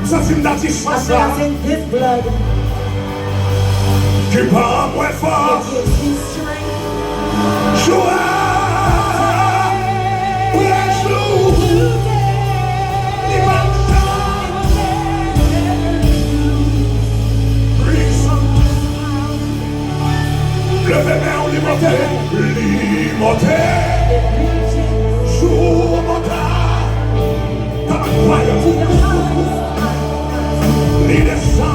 Because in His blood, Qui par moi it fort, gives you strength. joie, breakthrough, levez-moi en liberté, liberté, jour mortal, par fire, lead the sun.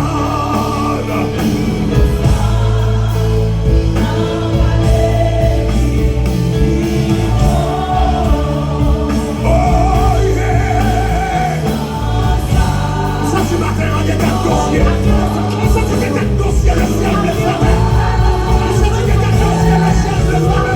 Oh yeah! Ça tu m'attends en détail dossier. Ça tu détail dossier le ciel le flammes. Ça tu détail dossier le ciel le flammes.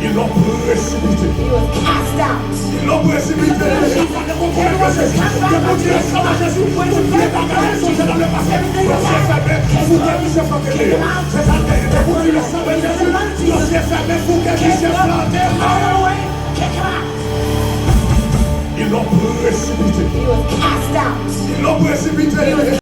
Ils l'ont précipité. He was cast out. Ils l'ont précipité. Ils l'ont précipité. He was cast out. Ils l'ont précipité.